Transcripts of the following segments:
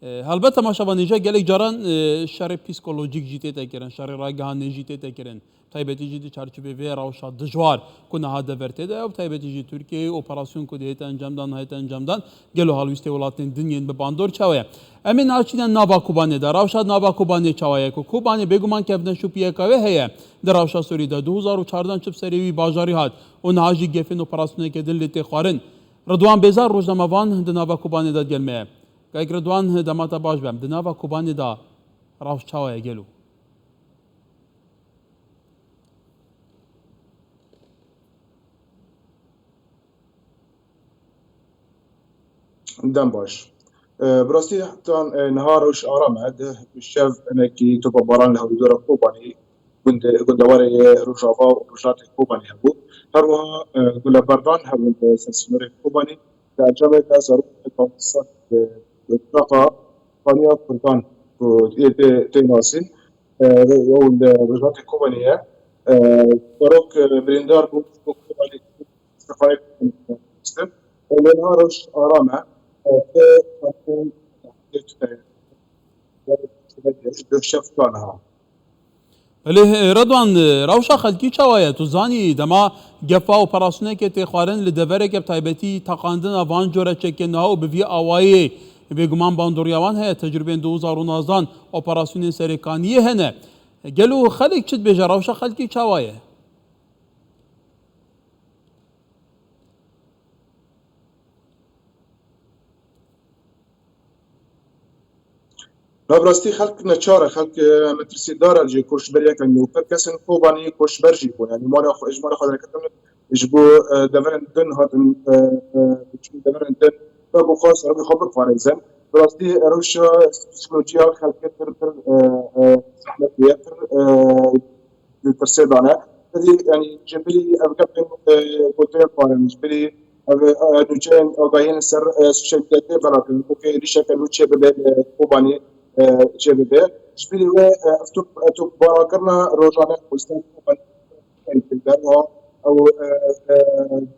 هلبته ما شبه نیجا گلی جاران شر پیسکولوژیک جیته تکرن شر راگهان جیته تکرن تایبتی جیتی چارچوبه و راوشا دجوار کنه ها دورته ده و تایبتی جی ترکیه اپراسیون کدی هیت انجام دان هیت انجام دان گلو هالویسته ولاتن دنیان به باندور چاوه امین آچیدن نابا کوبانه ده راوشا نابا کوبانه چاوه کو کوبانه بگمان کفدن شوپیه کاوه هیا در راوشا سوری ده 2014 چپ سریوی باجاری هات اون هاجی گفن اپراسیون که دل تخارن رضوان بیزار روزنامه‌وان ده نابا کوبانه ده گلمه که رضوان دماتا باش بم ده نابا کوبانه ده راوش چاوه گلو دم باش براستی حتی نهارش آرامه ده شف انکی تو باران له دور کوبانی گندواره روجاوا و روجات کوبانی هبو هر وها گل بردان هبو سنسنور کوبانی در جامعه ضرورت تنصت الطاقة قانية كردان تيناسين و روجات کوبانیه دروك بريندار کوبانی استفاده سيستم ونهارش آرامه ولی رضوان روشا خلکی چوایه تو زانی دما گفا اپراسیونه که تخارن لدوره که تایبتی تقاندن وان جوره چکن ها و بوی آوایی بگمان باندوریوان هست تجربه 2019 اپراسیون سرکانیه هنه گلو خلک چید بجه روشا خلکی چوایه براستی خلق نچاره خلق مترسی داره جی کوشبری کنی و پر کسی خوبانی کوشبر جی بود یعنی مال اجماع خود رکتم اجبو دورن دن هاتن دورن دن تو بخواست رو بخبر فارزن براستی روش پسیکولوژیا خلق تر زحمت بیتر ترسه دانه هذه يعني جبلي أبقى بوتير فارم جبلي نوجين أوجاين سر سوشيال ميديا بلكن أوكي ريشة كانوا تشبه كوباني جبهه جبلي و أتوب باراكرنا روجانا كوستان كوباني كيلدرها أو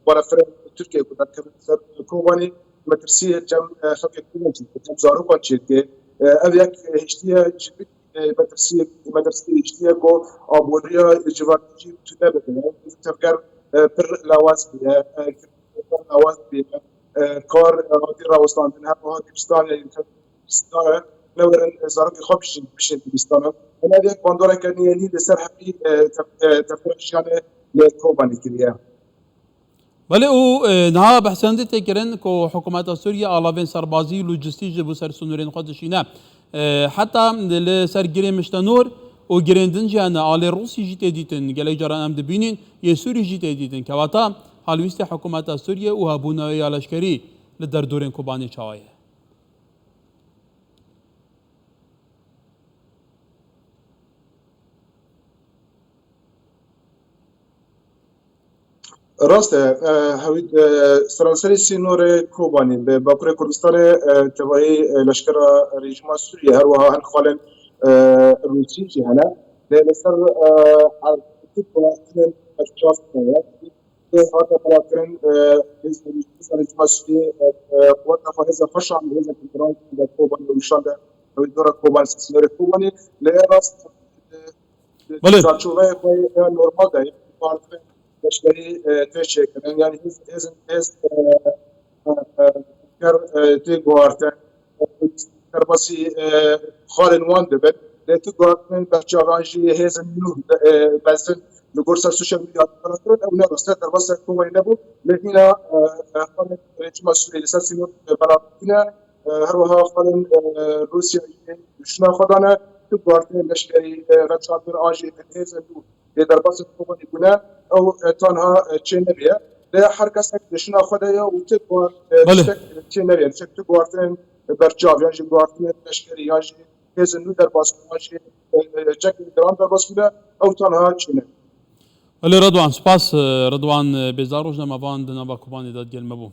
برافر تركيا كذا سر كوباني مترسية جم خلق كوباني جم زارو بانشيت أبيك هشتيا جبلي مدرسه اشتیاقو آبوریا جوارتی توده بکنه تفکر پر لواز بیه لواز بیه کار آدی راوستاندن هم ها دبستان دبستان نورن زاربی خواب بشین دبستان انا یک باندورا کنیلی لسر حقی تفکرشان لکوبانی کلیه ولی او نه بحثنده تکرن که حکومت سوریه علاوه سربازی لوجستیک جبو سر سنورین خودشینه حتی لسر گیری مشتنور و گیرندن جانه آل روسی جیت دیتن گلی جران ام دبینین یه سوری جیت دیتن که واتا حالویست حکومت سوریه و هبونه یالشکری لدر دورین کوبانی چاویه راسته هوید سرانسری سینور کوبانی به باکوره کردستان توایی لشکر رژیم سوریه هر وها هن خالن روسی جهنه لسر عرضی پلاستین اشخاص نیست هات پلاستین رژیم سوریه قوت نفاذ فشان هذا الكلام ده کوبانی وشان ده هوید دور کوبانی سینور کوبانی لراست زارچوبه نورمال ده مشتري تشيك يعني هز كر تيغوارت كربسي خالن وان دبت تيغوارت من بچاوانجي هز نو بس لغورسا سوشيال ميديا ترى او نرسل تربس كوين نبو لهنا خالن ريتما سوري لساسينو بلاتنا هروها خالن روسيا شنا خدانا تيغوارت مشتري راتشابر اجي هز نو لدربس كوين يكون او تنها تشينبيا لا حركه دشنا خدايا وتبغى تشينبيا تبغى برجاف يعني جوارتين تشكري يعني هزن در باس ماشي جاك درام در باس او تنها تشينبيا ولی رضوان سپاس رضوان بیزاروج نموان دنبا کوبانی داد گل مبو